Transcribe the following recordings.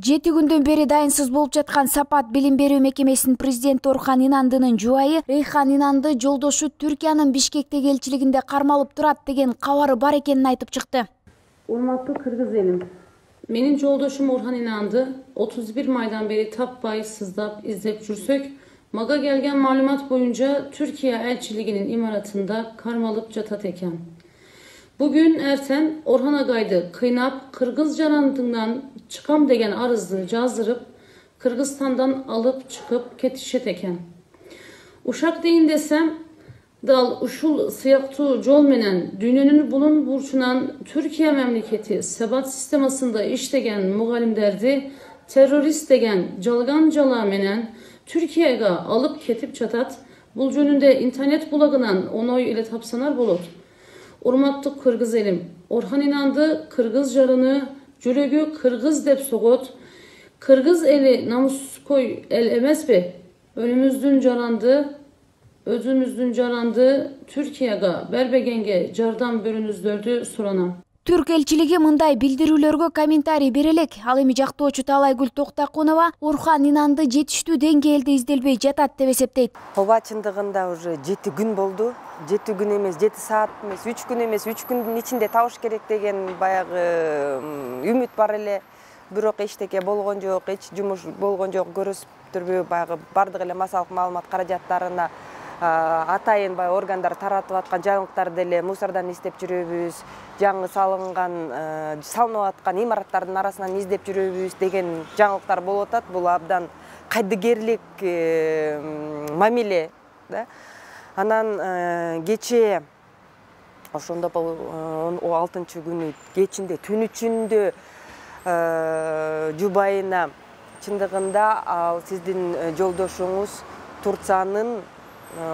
7 күндөн бери дайынсыз болуп жаткан Сапат билим берүү мекемесинин президенти Орхан Инандынын жубайы Рейхан Инанды жолдошу Түркиянын Бишкектеги элчилигинде кармалып турат деген кабары бар экенин айтып чыкты. Урматтуу кыргыз элим, менин жолдошум Orhan İnandı 31 maydan beri tapbay sızdap izlep jursök, maga gelgen malumat boyunca Türkiye elçiliğinin imaratında karmalıp jatat eken. Bugün erten Orhan Agay'dı kıynap Kırgız janandığından çıkam degen arızdı jazdırıp Kırgızstan'dan alıp çıkıp ketişet eken. Uşak deyin desem dal uşul sıyaktu jol menen dününün bunun burçunan Türkiye memleketi sebat sistemasında iştegen mugalimderdi terörist degen jalgan jala menen Türkiye'ye alıp ketip çatat bul jönünde internet bulagınan onoy ile tapsanar bolot. Urmatlı Kırgız elim, Orhan İnandı Kırgız jarını jürögü Kırgız dep sogot, Kırgız eli namuskoy el emes be, önümüzdün jarandı, özümüzdün jarandı Türkiye'ye berbegenge jardan börünüzdördü surana. Türk elçiligi мындай билдирүүлөргө комментарий берелек. Ал эми жактоочу Талайгүл Токтакунова Орхан Инанды жетиштүү деңгээлде изделбей жатат деп эсептейт. Ооба, чындыгында уже 7 күн болду. 7 күн эмес, 7 саат эмес, 3 күн эмес, 3 күндүн ичинде табыш керек деген баягы үмүт бар эле. Бирок эчтеке болгон жок, эч жумуш болгон жок, көрүсүптүрбү баягы бардык эле массалык маалымат каражаттарына атайын бай органдар таратып аткан жаңылыктарды эле мусордон издеп жүрөбүз, жаңы салынып аткан имараттардын арасынан издеп жүрөбүз деген жаңылыктар болуп атат. Бул абдан кайдыгерлик мамиле, да. Анан кече ошондо 6-күнү кечинде түн ичинде жубайына чындыгында ал сиздин жолдошуңуз Турциянын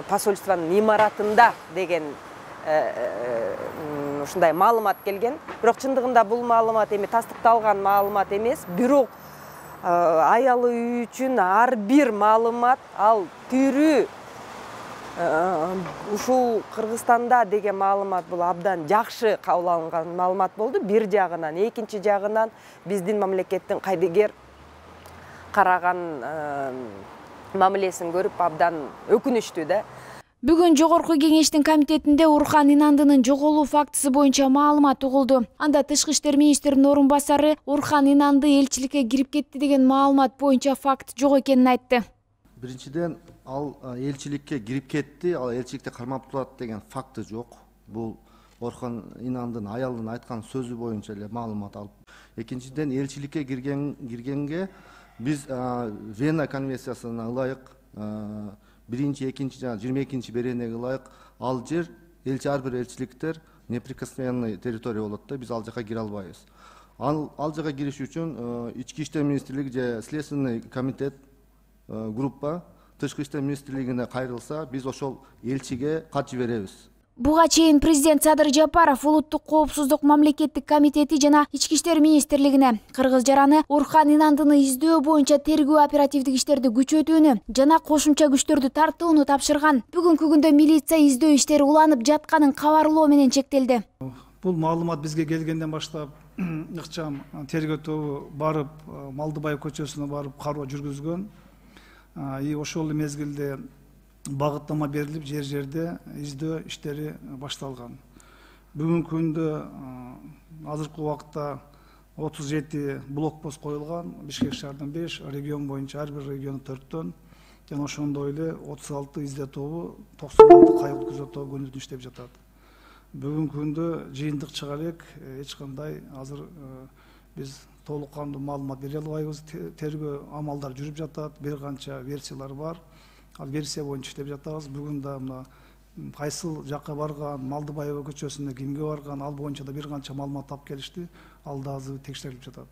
посольствонун имаратында деген ушундай маалымат келген. Бирок чындыгында бул маалымат эми тастыкталган маалымат эмес. Бирок аялы үчүн ар бир маалымат ал тирүү ушул Кыргызстанда деген маалымат бул абдан жакшы кабыл алынган маалымат болду. Бир жагынан, экинчи жагынан биздин мамлекеттин кайдыгер караган мамилесин көрүп абдан өкүнүчтүү да. Бүгүн Жогорку Кеңештин комитетинде Орхан Инандынын жоголуу фактысы боюнча маалымат угулду. Анда Тышкы иштер министринин орун басары Орхан Инанды элчиликке кирип кетти деген маалымат боюнча факт жок экенин айтты. Биринчиден ал элчиликке кирип кетти, ал элчиликте кармап турат деген факты жок. Бул Орхан Инандын аялынын айткан сөзү боюнча эле маалымат алып. Экинчиден элчиликке киргенге биз Вена конвенциясына ылайык 1-2 жана 22 беренеге ылайык ал жер ар бир элчиликтер неприкосновенный территория болот да, биз ал жака кире албайбыз. Ал жака кириш үчүн Ички иштер министрлиги же следственный комитет группа Тышкы иштер министрлигине кайрылса, биз ошол элчиге кат жиберебиз. Буга чейин президент Садыр Жапаров Улуттук коопсуздук мамлекеттик комитети жана Ички иштер министрлигине кыргыз жараны Орхан Инандыны издөө боюнча тергөө оперативдик иштерди күчөтүүнү жана кошумча күчтөрдү тартууну тапшырган. Бүгүнкү күндө милиция издөө иштери уланып жатканын кабарлоо менен чектелди. Бул маалымат бизге келгенден баштап ыкчам тергөө тобу барып Малдыбай көчөсүнө барып кароо жүргүзгөн. Ошол мезгилде багыттама берилип жерде издөө иштери башталган. Бүгүнкү күндө азыркы убакта 37 блокпост коюлган, Бишкек шаарынан 5, регион боюнча ар бир регион 4төн, жана ошондой эле 36 издөө тобу, 96 кайгылык күзөт тобу күнү-түн иштеп жатат. Бүгүнкү күндө жыйынтык чыга элек, эч кандай азыр биз толук кандуу маалымат бере албайбыз. Тергөө амалдар жүрүп жатат, бир канча версиялар бар. Ал версия боюнча иштеп жатабыз. Бүгүн да мына кайсыл жакка барган, Малдыбай көчөсүнө кимге барган, ал боюнча да бир канча маалымат тап келишти. Ал да азыр текшерилип жатат.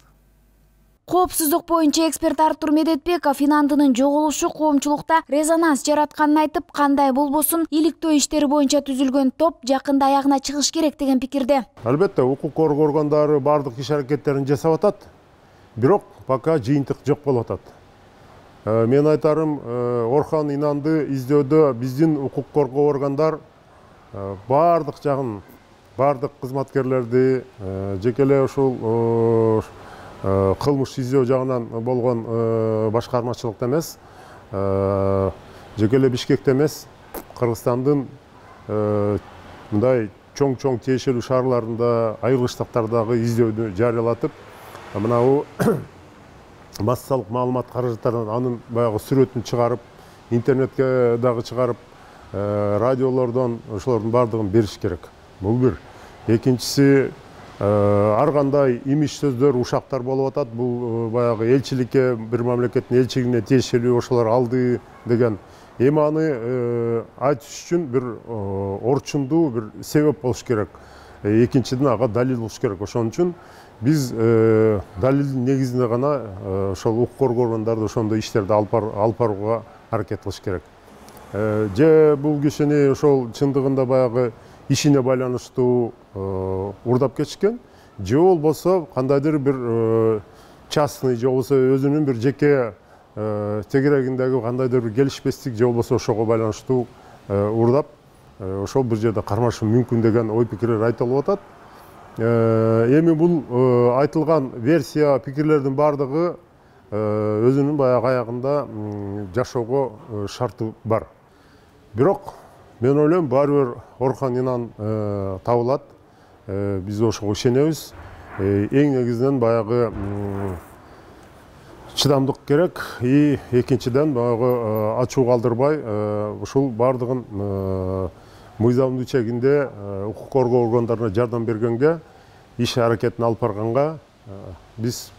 Коопсуздук боюнча эксперт Артур Медетбеков Инандынын жоголушу коомчулукта резонанс жаратканын айтып, кандай болбосун иликтөө иштери боюнча түзүлгөн топ жакында аягына чыгыш керек деген пикирде. Албетте, укук коргоо органдары бардык иш-аракеттерин жасап атат. Бирок пока жыйынтык жок болуп атат. Мен айтарым, Орхан Инанды издөөдө биздин укук коргоо органдар бардык жагын, бардык кызматкерлерди, жекеле ушул кылмыш издөө жагынан болгон башкармачылыкта эмес, жеке эле Бишкекте эмес, Кыргызстандын мындай чоң тиешелүү шаарларында, айрылыштыктардагы издөөдү жарыялатып, мынабу массалык маалымат каражаттарынан анын баягы сүрөтүн чыгарып, интернетке дагы чыгарып, радиолордон ошолордун баардыгын бериш керек. Бул бир. Экинчиси, ар кандай имиш сөздөр, ушактар болуп атат. Бул баягы элчиликке, бир мамлекеттин элчилигине тиешелүү ошолор алды деген. Эми аны айтыш үчүн бир орчундуу бир себеп болуш керек. Экинчиден ага далил болуш керек. Ошон үчүн биз далилдин негизинде гана ошол укук коргоо органдары ошондой иштерди алып барууга аракет кылыш керек. Же бул кишини ошол чындыгында баягы ишине байланыштуу урдап кетишкен, же болбосо кандайдыр бир частный, же болбосо өзүнүн бир жеке тегерегиндеги кандайдыр бир келишпестик, же болбосо ошого байланыштуу урдап, ошол бир жерде кармашышы мүмкүн деген ой пикирлер айтылып атат. Эми бул айтылган версия, пикирлердин баардыгы өзүнүн баягы аягында жашоого шарты бар. Бирок мен ойлойм, баары бир Орхон Инан табылат. Биз ошого ишенебиз. Эң негизинен баягы чыдамдык керек. Экинчиден баягы ачуу калтырбай, ушул баардыгын мыйзамдын чегинде укук коргоо органдарына жардам бергенге, иш аракетин алып барганга биз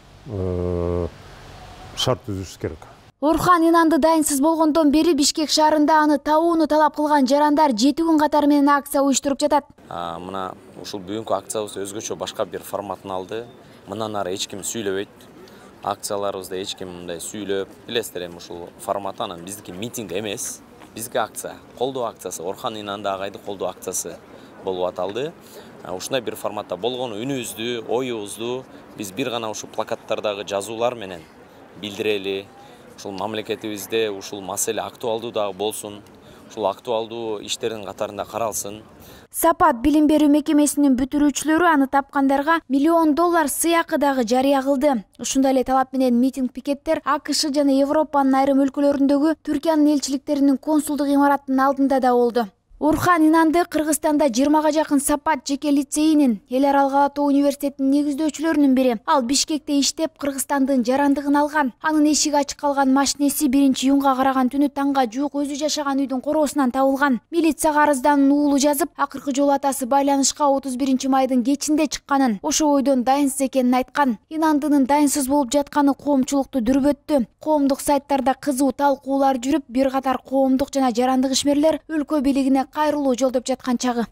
шарт түзүшүбүз керек. Орхон Инанды дайынсыз болгондон бери Бишкек шаарында аны табууну талап кылган жарандар 7 күн катары менен акция уюштуруп жатат. Мына ушул бүгүнкү акциябыз өзгөчө башка бир форматын алды. Мындан ары эч ким сүйлөбөйт. Акцияларыбызда эч ким мындай сүйлөп, билесиздер эми ушул формат, анан биздики митинг эмес, бизге акция, колдоо акциясы, Орхон Инанды агайды колдоо акциясы болуп аталды. Ушундай бир форматта болгону үнүбүздү, оюбузду биз бир гана ушул плакаттардагы жазуулар менен билдирели. Ушул мамлекетибизде ушул маселе актуалдуу дагы болсун, ушул актуалдуу иштердин катарында каралсын. Сапат билим берүү мекемесинин бүтүрүүчүлөрү аны тапкандарга $1 миллион сыйакы дагы жарыя кылды. Ушундай эле талап менен митинг пикеттер АКШ жана Европанын айрым өлкөлөрүндөгү Түркиянын элчиликтеринин консулдук имаратынын алдында да болду. Орхон Инанды Кыргызстанда 20га жакын Сапат жеке лицейинин, Эл аралык ала тоо университетинин негиздөөчүлөрүнүн бири. Ал Бишкекте иштеп, Кыргызстандын жарандыгын алган. Анын эшиги ачык калган машинеси 1-июнга караган түнү таңга жуук өзү жашаган үйдүн короосунан табылган. Милицияга арыздануун уулу жазып, акыркы жолу атасы байланышка 31 майдын кечинде чыкканын, ошо бойдон дайынсыз экенин айткан. Инандынын дайынсыз болуп жатканы коомчулукту дүрбөттү. Коомдук сайттарда кызуу талкуулар жүрүп, бир катар коомдук жана жарандык ишмерлер өлкө бийлигине кайрылуу жолдоп жаткан чагы.